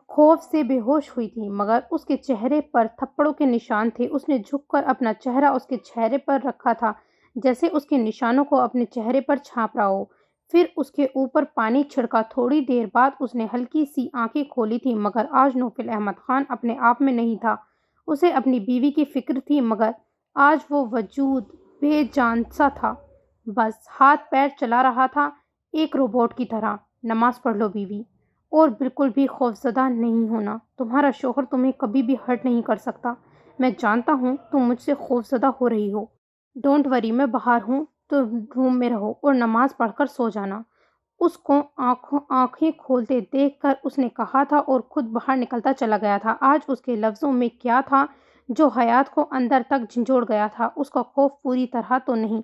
خوف سے بے ہوش ہوئی تھی، مگر اس کے چہرے پر تھپڑوں کے نشان تھے۔ اس نے جھک کر اپنا چہرہ اس کے چہرے پر رکھا تھا جیسے اس کے نشانوں کو اپنے چہرے پر چھاپ رہا ہو، پھر اس کے اوپر پانی چھڑکا۔ تھوڑی دیر بعد اس نے ہلکی سی آنکھیں کھولی تھی، مگر آج نوفل احمد خان اپنے آپ میں نہیں تھا۔ اسے اپنی بیوی کی فکر تھی، مگر آج وہ وجود بے جان سا تھا، بس ہاتھ پیر چلا رہا تھا ایک روبوٹ کی طرح۔ نماز پڑھ لو بیوی، اور بالکل بھی خوفزدہ نہیں ہونا، تمہارا شوہر تمہیں کبھی بھی ہرٹ نہیں کر سکتا۔ میں جانتا ہوں تم مجھ سے خوفزدہ ہو رہی ہو۔ ڈونٹ وری، میں باہر ہوں، تو روم میں رہو اور نماز پڑھ کر سو جانا۔ اس کو آنکھیں کھولتے دیکھ کر اس نے کہا تھا اور خود باہر نکلتا چلا گیا تھا۔ آج اس کے لفظوں میں کیا تھا جو حیات کو اندر تک جھنجھوڑ گیا تھا؟ اس کا خوف پوری طرح تو نہیں،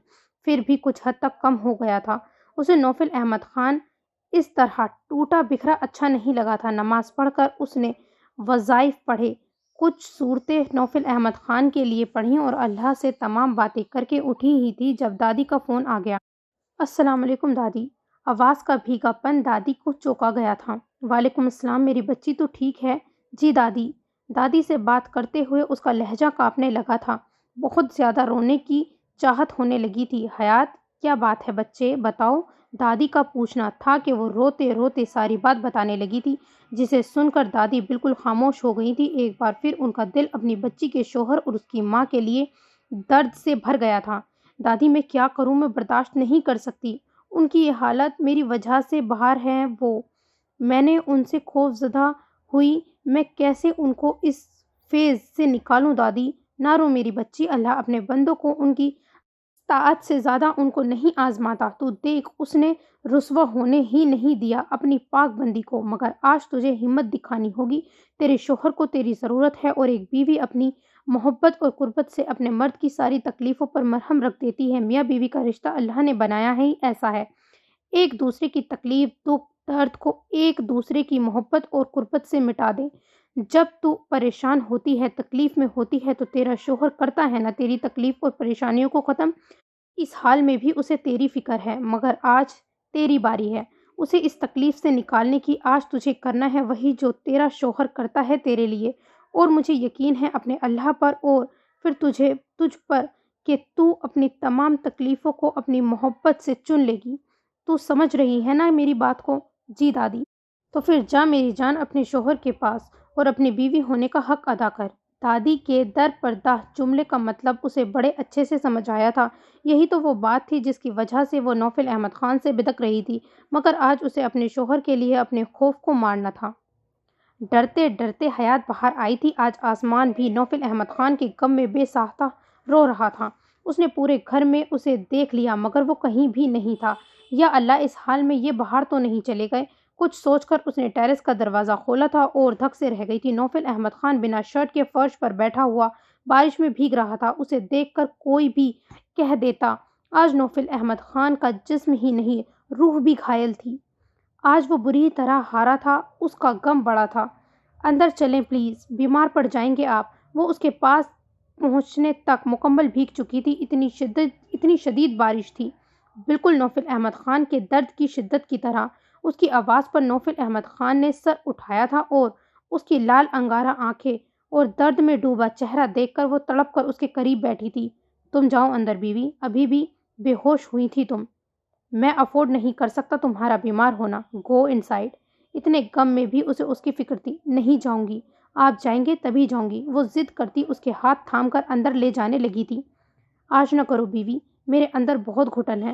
پھر بھی کچھ حد تک کم ہو گیا تھا۔ اسے نوفل احمد خان اس طرح ٹوٹا بکھرا اچھا نہیں لگا تھا۔ نماز پڑھ کر اس نے وظائف پڑھے، کچھ صورتیں نوفل احمد خان کے لیے پڑھیں اور اللہ سے تمام باتیں کر کے اٹھی ہی تھی جب دادی کا فون آ گیا۔ السلام علیکم دادی۔ آواز کا بھیگا پن دادی کو چونکا گیا تھا۔ وعلیکم السلام، میری بچی تو ٹھیک ہے؟ جی دادی۔ دادی سے بات کرتے ہوئے اس کا لہجہ کانپنے لگا تھا، بہت زیادہ رونے کی چاہت ہونے لگی تھی۔ حیات، کیا بات ہے بچے، بتاؤ؟ دادی کا پوچھنا تھا کہ وہ روتے روتے ساری بات بتانے لگی تھی، جسے سن کر دادی بالکل خاموش ہو گئی تھی۔ ایک بار پھر ان کا دل اپنی بچی کے شوہر اور اس کی ماں کے لیے درد سے بھر گیا تھا۔ دادی میں کیا کروں، میں برداشت نہیں کر سکتی، ان کی یہ حالت میری وجہ سے باہر ہے، میں نے ان سے خوف زدہ ہوئی، میں کیسے ان کو اس فیز سے نکالوں؟ دادی نہ رو میری بچی، اللہ اپنے بندوں کو ان کی طاعت سے زیادہ ان کو نہیں آزماتا۔ تو دیکھ، اس نے رسوا ہونے ہی نہیں دیا اپنی پاک بندی کو، مگر آج تجھے ہمت دکھانی ہوگی، تیرے شوہر کو تیری ضرورت ہے، اور ایک بیوی اپنی محبت اور قربت سے اپنے مرد کی ساری تکلیفوں پر مرہم رکھ دیتی ہے۔ میاں بیوی کا رشتہ اللہ نے بنایا ہی ایسا ہے، ایک دوسرے کی تکلیف دکھ درد کو ایک دوسرے کی محبت اور قربت سے مٹا دے۔ جب تو پریشان ہوتی ہے، تکلیف میں ہوتی ہے، تو تیرا شوہر کرتا ہے نا تیری تکلیف اور پریشانیوں کو ختم؟ اس حال میں بھی اسے تیری فکر ہے، مگر آج تیری باری ہے اسے اس تکلیف سے نکالنے کی۔ آج تجھے کرنا ہے وہی جو تیرا شوہر کرتا ہے تیرے لیے، اور مجھے یقین ہے اپنے اللہ پر اور پھر تجھ پر کہ تو اپنی تمام تکلیفوں کو اپنی محبت سے چن لے گی۔ تو سمجھ رہی ہے نا میری بات کو؟ جی دادی۔ تو پھر جا میری جان اپنے شوہر کے پاس اور اپنی بیوی ہونے کا حق ادا کر۔ دادی کے در پردہ جملے کا مطلب اسے بڑے اچھے سے سمجھ آیا تھا۔ یہی تو وہ بات تھی جس کی وجہ سے وہ نوفل احمد خان سے بدک رہی تھی، مگر آج اسے اپنے شوہر کے لیے اپنے خوف کو مارنا تھا۔ ڈرتے ڈرتے حیات باہر آئی تھی۔ آج آسمان بھی نوفل احمد خان کے غم میں بے ساختہ رو رہا تھا۔ اس نے پورے گھر میں اسے دیکھ لیا، مگر وہ کہیں بھی نہیں تھا۔ یا اللہ، اس حال میں یہ باہر تو نہیں چلے گئے؟ کچھ سوچ کر اس نے ٹیرس کا دروازہ کھولا تھا اور دھک سے رہ گئی تھی۔ نوفل احمد خان بنا شرٹ کے فرش پر بیٹھا ہوا بارش میں بھیگ رہا تھا۔ اسے دیکھ کر کوئی بھی کہہ دیتا آج نوفل احمد خان کا جسم ہی نہیں، روح بھی گھائل تھی۔ آج وہ بری طرح ہارا تھا، اس کا غم بڑا تھا۔ اندر چلیں پلیز، بیمار پڑ جائیں گے آپ۔ وہ اس کے پاس پہنچنے تک مکمل بھیگ چکی تھی، اتنی شدید بارش تھی، بالکل نوفل احمد خان کے درد کی شدت کی طرح۔ اس کی آواز پر نوفل احمد خان نے سر اٹھایا تھا اور اس کی لال انگارہ آنکھیں اور درد میں ڈوبا چہرہ دیکھ کر وہ تڑپ کر اس کے قریب بیٹھی تھی۔ تم جاؤ اندر بیوی، ابھی بھی بے ہوش ہوئی تھی تم، میں افورڈ نہیں کر سکتا تمہارا بیمار ہونا، گو ان سائڈ۔ اتنے غم میں بھی اسے اس کی فکر تھی۔ نہیں جاؤں گی، آپ جائیں گے تبھی جاؤں گی، وہ ضد کرتی اس کے ہاتھ تھام کر اندر لے جانے لگی تھی۔ آج نہ کرو بیوی، میرے اندر بہت گھٹن ہے،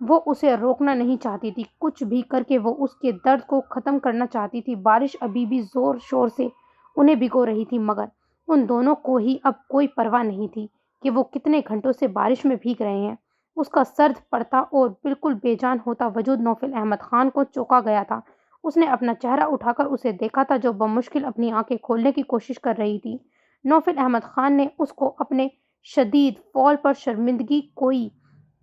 وہ اسے روکنا نہیں چاہتی تھی، کچھ بھی کر کے وہ اس کے درد کو ختم کرنا چاہتی تھی۔ بارش ابھی بھی زور شور سے انہیں بھگو رہی تھی، مگر ان دونوں کو ہی اب کوئی پرواہ نہیں تھی کہ وہ کتنے گھنٹوں سے بارش میں بھیگ رہے ہیں۔ اس کا سرد پڑتا اور بالکل بے جان ہوتا وجود نوفل احمد خان کو چونکا گیا تھا۔ اس نے اپنا چہرہ اٹھا کر اسے دیکھا تھا، جو بمشکل اپنی آنکھیں کھولنے کی کوشش کر رہی تھی۔ نوفل احمد خان نے اس کو اپنے شدید فعل پر شرمندگی کوئی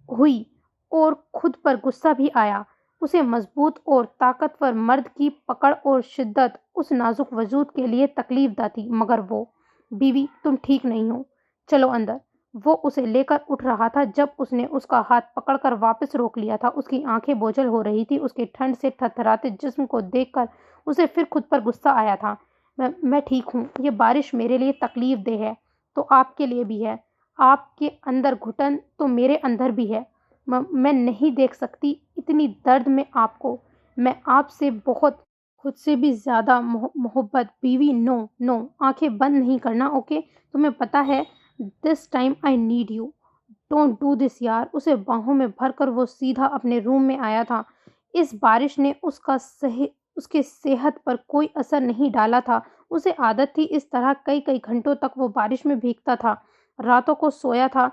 ہوئی اور خود پر غصہ بھی آیا۔ اسے مضبوط اور طاقتور مرد کی پکڑ اور شدت اس نازک وجود کے لیے تکلیف دہ تھی، مگر وہ بیوی تم ٹھیک نہیں ہو، چلو اندر۔ وہ اسے لے کر اٹھ رہا تھا جب اس نے اس کا ہاتھ پکڑ کر واپس روک لیا تھا۔ اس کی آنکھیں بوجھل ہو رہی تھی، اس کے ٹھنڈ سے تھرتھراتے جسم کو دیکھ کر اسے پھر خود پر غصہ آیا تھا۔ میں ٹھیک ہوں، یہ بارش میرے لیے تکلیف دہ ہے تو آپ کے لیے بھی ہے، آپ کے اندر گھٹن تو میرے اندر بھی ہے۔ میں نہیں دیکھ سکتی اتنی درد میں آپ کو، میں آپ سے بہت، خود سے بھی زیادہ محبت۔ بیوی نو نو، آنکھیں بند نہیں کرنا، اوکے؟ تمہیں پتہ ہے this time I need you, don't do this یار۔ اسے باہوں میں بھر کر وہ سیدھا اپنے روم میں آیا تھا۔ اس بارش نے اس کے صحت پر کوئی اثر نہیں ڈالا تھا۔ اسے عادت تھی اس طرح کئی گھنٹوں تک وہ بارش میں بھیگتا تھا، راتوں کو سویا تھا۔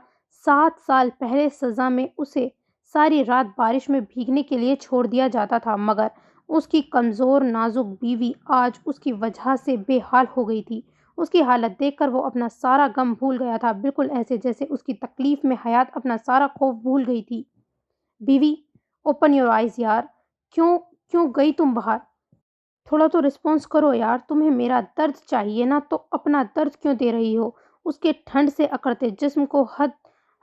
7 سال پہلے سزا میں اسے ساری رات بارش میں بھیگنے کے لیے چھوڑ دیا جاتا تھا، مگر اس کی کمزور نازک بیوی آج اس کی وجہ سے بے حال ہو گئی تھی۔ اس کی حالت دیکھ کر وہ اپنا سارا غم بھول گیا تھا، بالکل ایسے جیسے اس کی تکلیف میں حیات اپنا سارا خوف بھول گئی تھی۔ بیوی اوپن یور آئیز یار، کیوں گئی تم باہر؟ تھوڑا تو رسپانس کرو یار، تمہیں میرا درد چاہیے نا، تو اپنا درد کیوں دے رہی ہو؟ اس کے ٹھنڈ سے اکڑتے جسم کو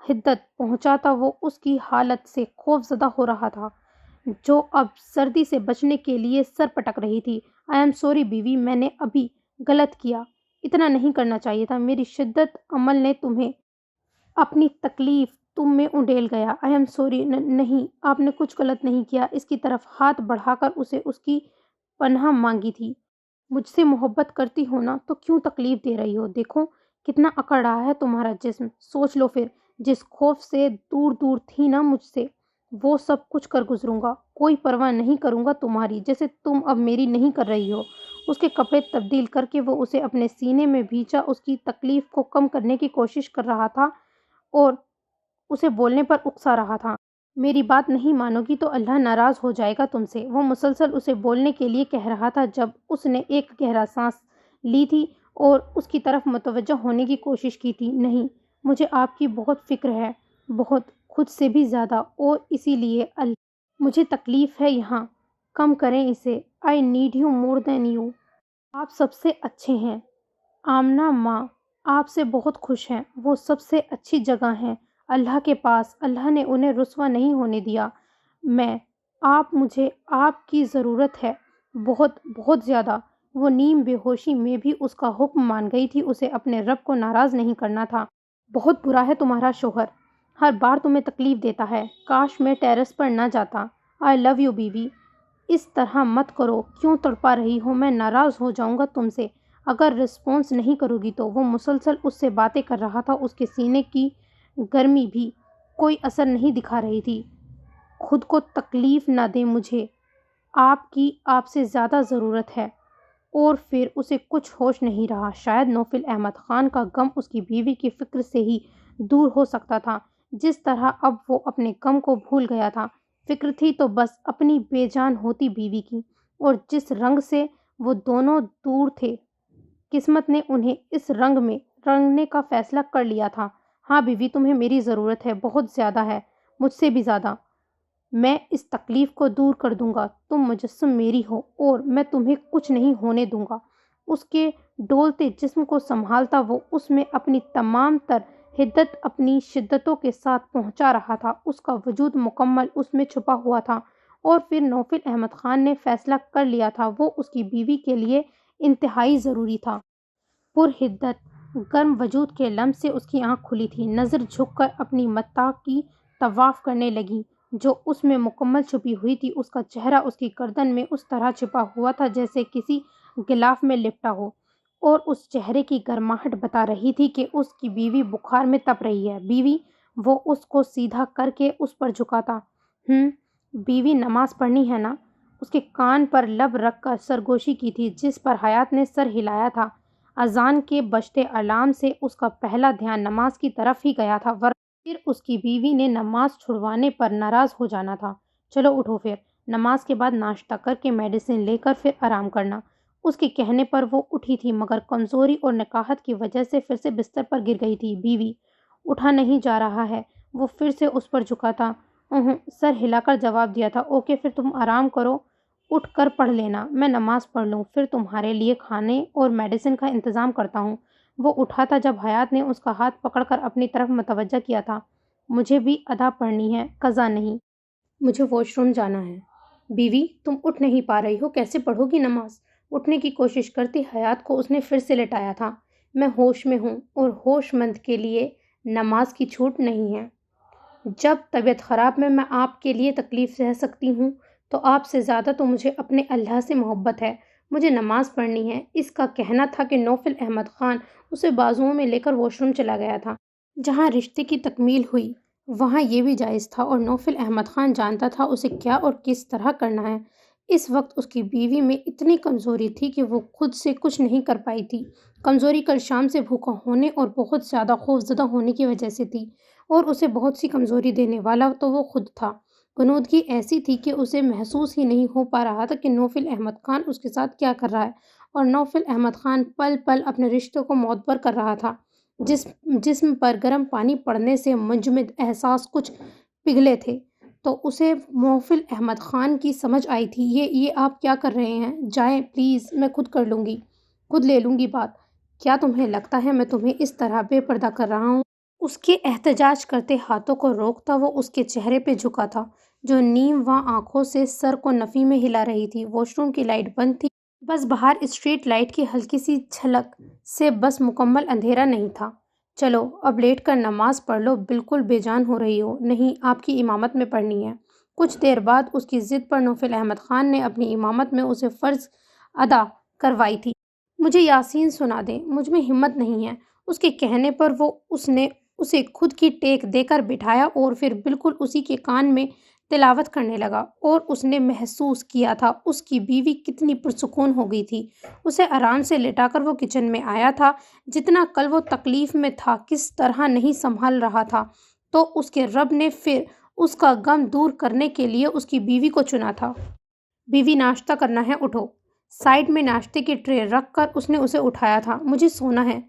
حدت پہنچاتا وہ اس کی حالت سے خوف زدہ ہو رہا تھا، جو اب سردی سے بچنے کے لیے سر پٹک رہی تھی۔ آئی ایم سوری بیوی، میں نے ابھی غلط کیا، اتنا نہیں کرنا چاہیے تھا۔ میری شدت عمل نے تمہیں، اپنی تکلیف تم میں انڈیل گیا۔ I am sorry. نہیں، آپ نے کچھ غلط نہیں کیا۔ اس کی طرف ہاتھ بڑھا کر اسے اس کی پناہ مانگی تھی۔ مجھ سے محبت کرتی ہو نا، تو کیوں تکلیف دے رہی ہو؟ دیکھو کتنا اکڑ رہا ہے تمہارا جسم، سوچ لو پھر، جس خوف سے دور تھی نا مجھ سے، وہ سب کچھ کر گزروں گا، کوئی پرواہ نہیں کروں گا تمہاری، جیسے تم اب میری نہیں کر رہی ہو۔ اس کے کپڑے تبدیل کر کے وہ اسے اپنے سینے میں بھینچا، اس کی تکلیف کو کم کرنے کی کوشش کر رہا تھا اور اسے بولنے پر اکسا رہا تھا۔ میری بات نہیں مانو گی تو اللہ ناراض ہو جائے گا تم سے، وہ مسلسل اسے بولنے کے لیے کہہ رہا تھا۔ جب اس نے ایک گہرا سانس لی تھی اور اس کی طرف متوجہ ہونے کی کوشش کی تھی۔ نہیں، مجھے آپ کی بہت فکر ہے، بہت، خود سے بھی زیادہ، اور اسی لیے مجھے تکلیف ہے یہاں، کم کریں اسے۔ I need you more than you. آپ سب سے اچھے ہیں، آمنہ ماں آپ سے بہت خوش ہیں، وہ سب سے اچھی جگہ ہیں اللہ کے پاس، اللہ نے انہیں رسوا نہیں ہونے دیا۔ مجھے آپ کی ضرورت ہے، بہت بہت زیادہ۔ وہ نیم بے ہوشی میں بھی اس کا حکم مان گئی تھی، اسے اپنے رب کو ناراض نہیں کرنا تھا۔ بہت برا ہے تمہارا شوہر، ہر بار تمہیں تکلیف دیتا ہے، کاش میں ٹیرس پر نہ جاتا۔ آئی لو یو بیوی، اس طرح مت کرو، کیوں تڑپا رہی ہو؟ میں ناراض ہو جاؤں گا تم سے اگر رسپانس نہیں کرو گی تو۔ وہ مسلسل اس سے باتیں کر رہا تھا، اس کے سینے کی گرمی بھی کوئی اثر نہیں دکھا رہی تھی۔ خود کو تکلیف نہ دیں، مجھے آپ کی آپ سے زیادہ ضرورت ہے۔ اور پھر اسے کچھ ہوش نہیں رہا۔ شاید نوفل احمد خان کا غم اس کی بیوی کی فکر سے ہی دور ہو سکتا تھا، جس طرح اب وہ اپنے غم کو بھول گیا تھا۔ فکر تھی تو بس اپنی بے جان ہوتی بیوی کی، اور جس رنگ سے وہ دونوں دور تھے، قسمت نے انہیں اس رنگ میں رنگنے کا فیصلہ کر لیا تھا۔ ہاں بیوی، تمہیں میری ضرورت ہے، بہت زیادہ ہے، مجھ سے بھی زیادہ۔ میں اس تکلیف کو دور کر دوں گا، تم مجسم میری ہو اور میں تمہیں کچھ نہیں ہونے دوں گا۔ اس کے ڈولتے جسم کو سنبھالتا وہ اس میں اپنی تمام تر حدت اپنی شدتوں کے ساتھ پہنچا رہا تھا۔ اس کا وجود مکمل اس میں چھپا ہوا تھا، اور پھر نوفل احمد خان نے فیصلہ کر لیا تھا، وہ اس کی بیوی کے لیے انتہائی ضروری تھا۔ پرحدت گرم وجود کے لمس سے اس کی آنکھ کھلی تھی، نظر جھک کر اپنی متاع کی طواف کرنے لگی جو اس میں مکمل چھپی ہوئی تھی۔ اس کا چہرہ اس کی گردن میں اس طرح چھپا ہوا تھا جیسے کسی غلاف میں لپٹا ہو، اور اس چہرے کی گرماہٹ بتا رہی تھی کہ اس کی بیوی بخار میں تپ رہی ہے۔ بیوی، وہ اس کو سیدھا کر کے اس پر جھکا تھا۔ بیوی نماز پڑھنی ہے نا؟ اس کے کان پر لب رکھ کر سرگوشی کی تھی، جس پر حیات نے سر ہلایا تھا۔ اذان کے بجتے الارم سے اس کا پہلا دھیان نماز کی طرف ہی گیا تھا، ورنہ پھر اس کی بیوی نے نماز چھڑوانے پر ناراض ہو جانا تھا۔ چلو اٹھو، پھر نماز کے بعد ناشتہ کر کے میڈیسن لے کر پھر آرام کرنا۔ اس کے کہنے پر وہ اٹھی تھی، مگر کمزوری اور نکاہت کی وجہ سے پھر سے بستر پر گر گئی تھی۔ بیوی اٹھا نہیں جا رہا ہے۔ وہ پھر سے اس پر جھکا تھا۔ سر ہلا کر جواب دیا تھا۔ اوکے، پھر تم آرام کرو، اٹھ کر پڑھ لینا، میں نماز پڑھ لوں، پھر تمہارے لیے کھانے اور میڈیسن کا انتظام کرتا ہوں۔ وہ اٹھا تھا جب حیات نے اس کا ہاتھ پکڑ کر اپنی طرف متوجہ کیا تھا۔ مجھے بھی ادا پڑھنی ہے، قضا نہیں۔ مجھے واش روم جانا ہے۔ بیوی تم اٹھ نہیں پا رہی ہو، کیسے پڑھو گی نماز؟ اٹھنے کی کوشش کرتی حیات کو اس نے پھر سے لٹایا تھا۔ میں ہوش میں ہوں، اور ہوش مند کے لیے نماز کی چھوٹ نہیں ہے۔ جب طبیعت خراب میں آپ کے لیے تکلیف سہ سکتی ہوں، تو آپ سے زیادہ تو مجھے اپنے اللہ سے محبت ہے۔ مجھے نماز پڑھنی ہے۔ اس کا کہنا تھا کہ نوفل احمد خان اسے بازوؤں میں لے کر واش روم چلا گیا تھا۔ جہاں رشتے کی تکمیل ہوئی، وہاں یہ بھی جائز تھا، اور نوفل احمد خان جانتا تھا اسے کیا اور کس طرح کرنا ہے۔ اس وقت اس کی بیوی میں اتنی کمزوری تھی کہ وہ خود سے کچھ نہیں کر پائی تھی۔ کمزوری کل شام سے بھوکا ہونے اور بہت زیادہ خوفزدہ ہونے کی وجہ سے تھی، اور اسے بہت سی کمزوری دینے والا تو وہ خود تھا۔ غنودگی ایسی تھی کہ اسے محسوس ہی نہیں ہو پا رہا تھا کہ نوفل احمد خان اس کے ساتھ کیا کر رہا ہے، اور نوفل احمد خان پل پل اپنے رشتوں کو معتبر کر رہا تھا۔ جسم پر گرم پانی پڑنے سے منجمد احساس کچھ پگھلے تھے، تو اسے نوفل احمد خان کی سمجھ آئی تھی۔ یہ آپ کیا کر رہے ہیں؟ جائیں پلیز، میں خود کر لوں گی، خود لے لوں گی بات۔ کیا تمہیں لگتا ہے میں تمہیں اس طرح بے پردہ کر رہا ہوں؟ اس کے احتجاج کرتے ہاتھوں کو روکتا وہ اس کے چہرے پہ جھکا تھا، جو نیم واں آنکھوں سے سر کو نفی میں ہلا رہی تھی۔ واش روم کی لائٹ بند تھی، بس باہر اسٹریٹ لائٹ کی ہلکی سی جھلک سے بس مکمل اندھیرا نہیں تھا۔ چلو اب لیٹ کر نماز پڑھ لو، بالکل بے جان ہو رہی ہو۔ نہیں، آپ کی امامت میں پڑھنی ہے۔ کچھ دیر بعد اس کی ضد پر نوفل احمد خان نے اپنی امامت میں اسے فرض ادا کروائی تھی۔ مجھے یاسین سنا دیں، مجھ میں ہمت نہیں ہے۔ اس کے کہنے پر اس نے اسے خود کی ٹیک دے کر بٹھایا، اور پھر بالکل اسی کے کان میں تلاوت کرنے لگا، اور اس نے محسوس کیا تھا اس کی بیوی کتنی پرسکون ہو گئی تھی۔ اسے آرام سے لٹا کر وہ کچن میں آیا تھا۔ جتنا کل وہ تکلیف میں تھا، کس طرح نہیں سنبھال رہا تھا، تو اس کے رب نے پھر اس کا غم دور کرنے کے لیے اس کی بیوی کو چنا تھا۔ بیوی ناشتہ کرنا ہے، اٹھو۔ سائیڈ میں ناشتے کی ٹرے رکھ کر اس نے اسے اٹھایا تھا۔ مجھے سونا ہے۔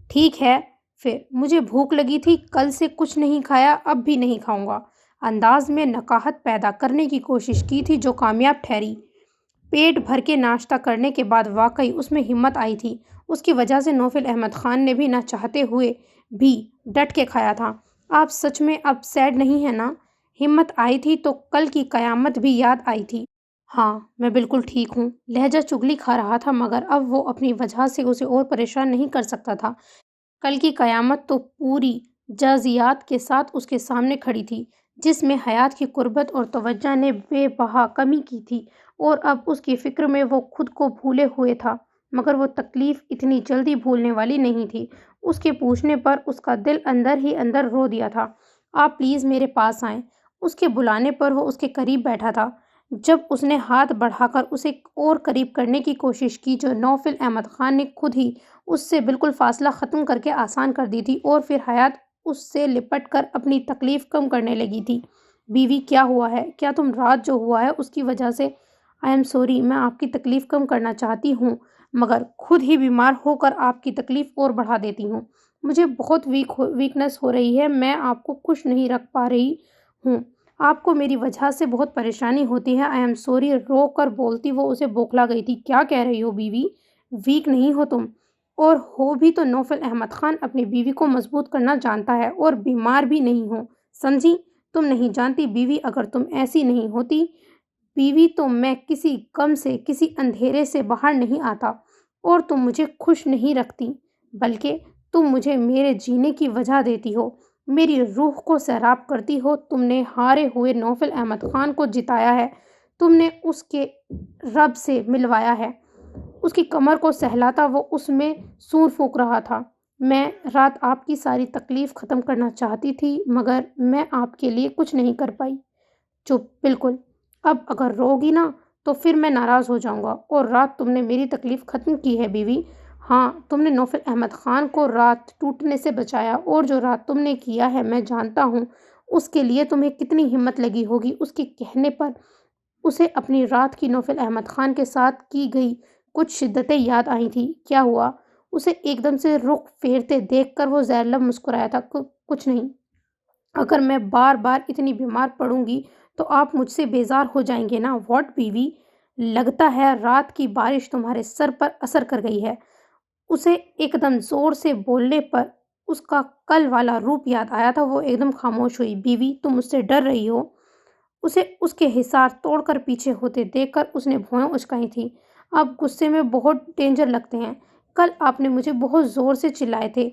ٹھیک ہے پھر، مجھے بھوک لگی تھی، کل سے کچھ نہیں کھایا، اب بھی نہیں کھاؤں گا۔ انداز میں نکاہت پیدا کرنے کی کوشش کی تھی، جو کامیاب ٹھہری۔ پیٹ بھر کے ناشتہ کرنے کے بعد واقعی اس میں ہمت آئی تھی۔ اس کی وجہ سے نوفل احمد خان نے بھی نہ چاہتے ہوئے بھی ڈٹ کے کھایا تھا۔ آپ سچ میں اب سیڈ نہیں ہیں نا؟ ہمت آئی تھی تو کل کی قیامت بھی یاد آئی تھی۔ ہاں میں بالکل ٹھیک ہوں۔ لہجہ چگلی کھا رہا تھا، مگر اب وہ اپنی وجہ سے اسے اور پریشان نہیں کر سکتا تھا۔ کل کی قیامت تو پوری جزیات کے ساتھ اس کے سامنے کھڑی تھی، جس میں حیات کی قربت اور توجہ نے بے بہا کمی کی تھی، اور اب اس کی فکر میں وہ خود کو بھولے ہوئے تھا، مگر وہ تکلیف اتنی جلدی بھولنے والی نہیں تھی۔ اس کے پوچھنے پر اس کا دل اندر ہی اندر رو دیا تھا۔ آپ پلیز میرے پاس آئیں۔ اس کے بلانے پر وہ اس کے قریب بیٹھا تھا۔ جب اس نے ہاتھ بڑھا کر اسے اور قریب کرنے کی کوشش کی، جو نوفل احمد خان نے خود ہی اس سے بالکل فاصلہ ختم کر کے آسان کر دی تھی، اور پھر حیات اس سے لپٹ کر اپنی تکلیف کم کرنے لگی تھی۔ بیوی کیا ہوا ہے؟ کیا تم رات جو ہوا ہے اس کی وجہ سے؟ آئی ایم سوری، میں آپ کی تکلیف کم کرنا چاہتی ہوں، مگر خود ہی بیمار ہو کر آپ کی تکلیف اور بڑھا دیتی ہوں۔ مجھے بہت ویکنس ہو رہی ہے، میں آپ کو خوش نہیں رکھ پا رہی ہوں، آپ کو میری وجہ سے بہت پریشانی ہوتی ہے۔ آئی ایم سوری، رو کر بولتی وہ اسے بوکھلا گئی تھی۔ کیا کہہ رہی ہو بیوی؟ ویک نہیں ہو تم، اور ہو بھی تو نوفل احمد خان اپنی بیوی کو مضبوط کرنا جانتا ہے، اور بیمار بھی نہیں ہو، سمجھی؟ تم نہیں جانتی بیوی، اگر تم ایسی نہیں ہوتی بیوی تو میں کسی غم سے، کسی اندھیرے سے باہر نہیں آتا، اور تم مجھے خوش نہیں رکھتی، بلکہ تم مجھے میرے جینے کی وجہ دیتی ہو، میری روح کو سیراب کرتی ہو۔ تم نے ہارے ہوئے نوفل احمد خان کو جتایا ہے، تم نے اس کے رب سے ملوایا ہے۔ اس کی کمر کو سہلاتا وہ اس میں سور پھونک رہا تھا۔ میں رات آپ کی ساری تکلیف ختم کرنا چاہتی تھی، مگر میں آپ کے لیے کچھ نہیں کر پائی۔ چپ بالکل. اب اگر رو گی نا تو پھر میں ناراض ہو جاؤں گا. اور رات تم نے میری تکلیف ختم کی ہے بیوی. ہاں تم نے نوفل احمد خان کو رات ٹوٹنے سے بچایا، اور جو رات تم نے کیا ہے میں جانتا ہوں اس کے لیے تمہیں کتنی ہمت لگی ہوگی. اس کے کہنے پر اسے اپنی رات کی نوفل احمد خان کے ساتھ کی گئی کچھ شدتیں یاد آئی تھی. کیا ہوا؟ اسے ایک دم سے رخ پھیرتے دیکھ کر وہ زہر لب مسکرایا تھا. کچھ نہیں. اگر میں بار بار اتنی بیمار پڑوں گی تو آپ مجھ سے بیزار ہو جائیں گے نا. واٹ بیوی؟ لگتا ہے رات کی بارش تمہارے سر پر اثر کر گئی ہے. اسے ایک دم زور سے بولنے پر اس کا کل والا روپ یاد آیا تھا. وہ ایک دم خاموش ہوئی. بیوی تم مجھ سے ڈر رہی ہو؟ اسے اس کے حصار توڑ کر پیچھے ہوتے دیکھ کر اس نے بھویں اچکائی تھی. آپ غصے میں بہت ڈینجر لگتے ہیں. کل آپ نے مجھے بہت زور سے چلائے تھے.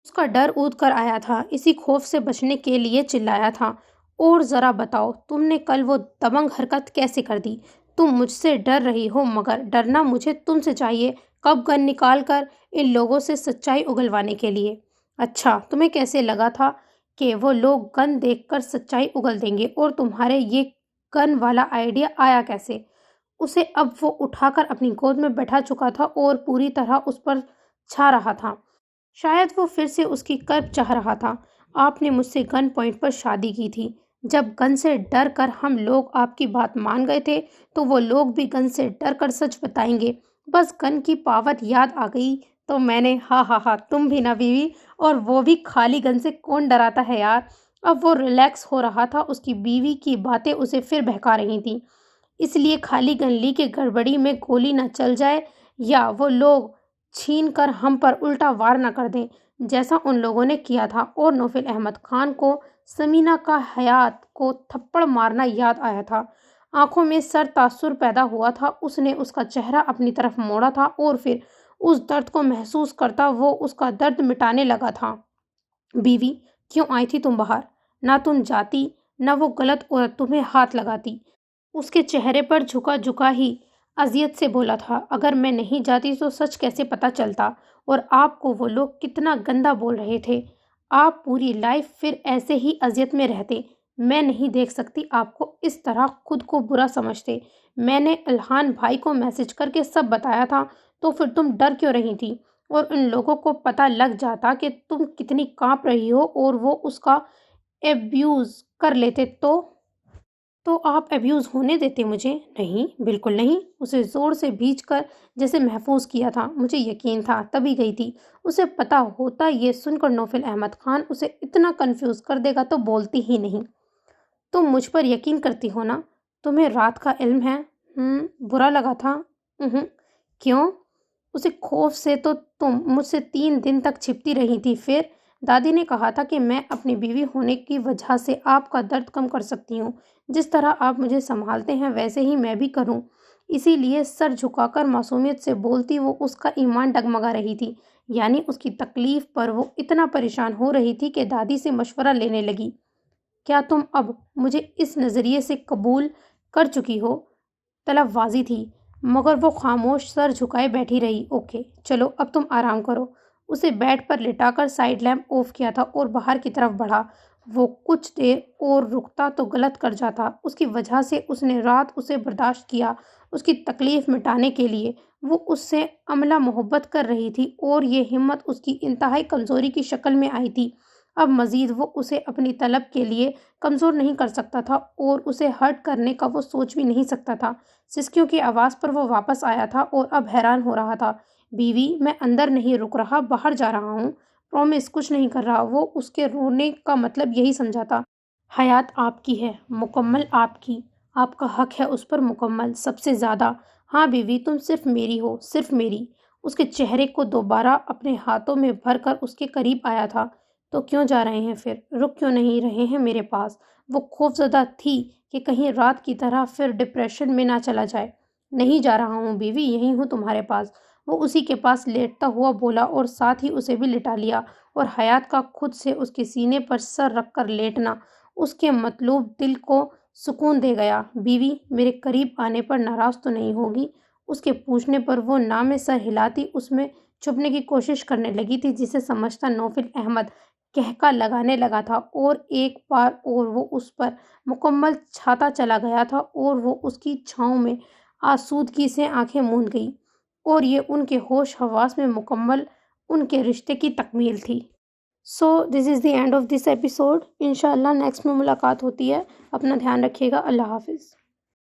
اس کا ڈر اود کر آیا تھا. اسی خوف سے بچنے کے لیے چلایا تھا. اور ذرا بتاؤ تم نے کل وہ دبنگ حرکت کیسے کر دی؟ تم مجھ سے ڈر رہی ہو مگر ڈرنا مجھے تم سے چاہیے. کب گن نکال کر ان لوگوں سے سچائی اگلوانے کے لیے. اچھا تمہیں کیسے لگا تھا کہ وہ لوگ گن دیکھ کر سچائی اگل دیں گے، اور تمہارے یہ گن والا آئیڈیا آیا کیسے؟ اسے اب وہ اٹھا کر اپنی گود میں بیٹھا چکا تھا اور پوری طرح اس پر چھا رہا تھا. شاید وہ پھر سے اس کی کرب چاہ رہا تھا. آپ نے مجھ سے گن پوائنٹ پر شادی کی تھی. جب گن سے ڈر کر ہم لوگ آپ کی بات مان گئے تھے تو وہ لوگ بھی گن سے ڈر کر سچ بتائیں گے. بس گن کی پاور یاد آ گئی تو میں نے ہاں ہاں ہاں. تم بھی نا بیوی، اور وہ بھی خالی گن سے کون ڈراتا ہے یار. اب وہ ریلیکس ہو رہا تھا. اس کی بیوی کی باتیں اسے پھر بہکا رہی تھیں. اس لیے خالی گن لی کہ گڑبڑی میں گولی نہ چل جائے یا وہ لوگ چھین کر ہم پر الٹا وار نہ کر دیں جیسا ان لوگوں نے کیا تھا. اور نوفل احمد خان کو سمینہ کا حیات کو تھپڑ مارنا یاد آیا تھا. آنکھوں میں سر تاثر پیدا ہوا تھا. اس نے اس کا چہرہ اپنی طرف موڑا تھا اور پھر اس درد کو محسوس کرتا وہ اس کا درد مٹانے لگا تھا. بیوی کیوں آئی تھی تم باہر؟ نہ تم جاتی نہ وہ غلط عورت تمہیں ہاتھ لگاتی. اس کے چہرے پر جھکا جھکا ہی اذیت سے بولا تھا. اگر میں نہیں جاتی تو سچ کیسے پتہ چلتا؟ اور آپ کو وہ لوگ کتنا گندا بول رہے تھے. آپ پوری لائف پھر ایسے ہی اذیت میں رہتے. میں نہیں دیکھ سکتی آپ کو اس طرح خود کو برا سمجھتے. میں نے الہان بھائی کو میسج کر کے سب بتایا تھا. تو پھر تم ڈر کیوں رہی تھی؟ اور ان لوگوں کو پتہ لگ جاتا کہ تم کتنی کانپ رہی ہو اور وہ اس کا ایبیوز کر لیتے تو آپ ایبیوز ہونے دیتے مجھے؟ نہیں بالکل نہیں. اسے زور سے بھیج کر جیسے محفوظ کیا تھا. مجھے یقین تھا تبھی گئی تھی. اسے پتہ ہوتا یہ سن کر نوفل احمد خان اسے اتنا کنفیوز کر دے گا تو بولتی ہی نہیں. تم مجھ پر یقین کرتی ہو نا؟ تمہیں رات کا علم ہے. برا لگا تھا. کیوں؟ اسے خوف سے تو تم مجھ سے 3 دن تک چھپتی رہی تھی. پھر دادی نے کہا تھا کہ میں اپنی بیوی ہونے کی وجہ سے آپ کا درد کم کر سکتی ہوں. جس طرح آپ مجھے سنبھالتے ہیں ویسے ہی میں بھی کروں. اسی لیے سر جھکا کر معصومیت سے بولتی وہ اس کا ایمان ڈگمگا رہی تھی. یعنی اس کی تکلیف پر وہ اتنا پریشان ہو رہی تھی کہ دادی سے مشورہ لینے لگی. کیا تم اب مجھے اس نظریے سے قبول کر چکی ہو؟ طلب واضح تھی مگر وہ خاموش سر جھکائے بیٹھی رہی. اوکے چلو اب تم آرام کرو. اسے بیڈ پر لٹا کر سائیڈ لیمپ آف کیا تھا اور باہر کی طرف بڑھا. وہ کچھ دیر اور رکتا تو غلط کر جاتا. اس کی وجہ سے اس نے رات اسے برداشت کیا. اس کی تکلیف مٹانے کے لیے وہ اس سے عملہ محبت کر رہی تھی اور یہ ہمت اس کی انتہائی کمزوری کی شکل میں آئی تھی. اب مزید وہ اسے اپنی طلب کے لیے کمزور نہیں کر سکتا تھا اور اسے ہرٹ کرنے کا وہ سوچ بھی نہیں سکتا تھا. سسکیوں کی آواز پر وہ واپس آیا تھا اور اب حیران ہو رہا تھا. بیوی میں اندر نہیں رک رہا، باہر جا رہا ہوں. پرومس کچھ نہیں کر رہا. وہ اس کے رونے کا مطلب یہی سمجھا تھا. حیات آپ کی ہے، مکمل آپ کی. آپ کا حق ہے اس پر مکمل، سب سے زیادہ. ہاں بیوی تم صرف میری ہو، صرف میری. اس کے چہرے کو دوبارہ اپنے ہاتھوں میں بھر کر اس کے قریب آیا تھا. تو کیوں جا رہے ہیں پھر؟ رک کیوں نہیں رہے ہیں میرے پاس؟ وہ خوفزدہ تھی کہ کہیں رات کی طرح پھر ڈپریشن میں نہ چلا جائے. نہیں جا رہا ہوں بیوی، یہی ہوں تمہارے پاس. وہ اسی کے پاس لیٹتا ہوا بولا اور ساتھ ہی اسے بھی لٹا لیا. اور حیات کا خود سے اس کے سینے پر سر رکھ کر لیٹنا اس کے مطلوب دل کو سکون دے گیا. بیوی میرے قریب آنے پر ناراض تو نہیں ہوگی؟ اس کے پوچھنے پر وہ نام سر ہلاتی اس میں چھپنے کی کوشش کرنے لگی تھی جسے سمجھتا نوفل احمد کہکا لگانے لگا تھا اور ایک بار اور وہ اس پر مکمل چھاتا چلا گیا تھا اور وہ اس کی چھاؤں میں آسودگی سے آنکھیں موند گئی، اور یہ ان کے ہوش حواس میں مکمل ان کے رشتے کی تکمیل تھی۔ So this is the end of this episode. انشاءاللہ نیکسٹ میں ملاقات ہوتی ہے۔ اپنا دھیان رکھیے گا۔ اللہ حافظ۔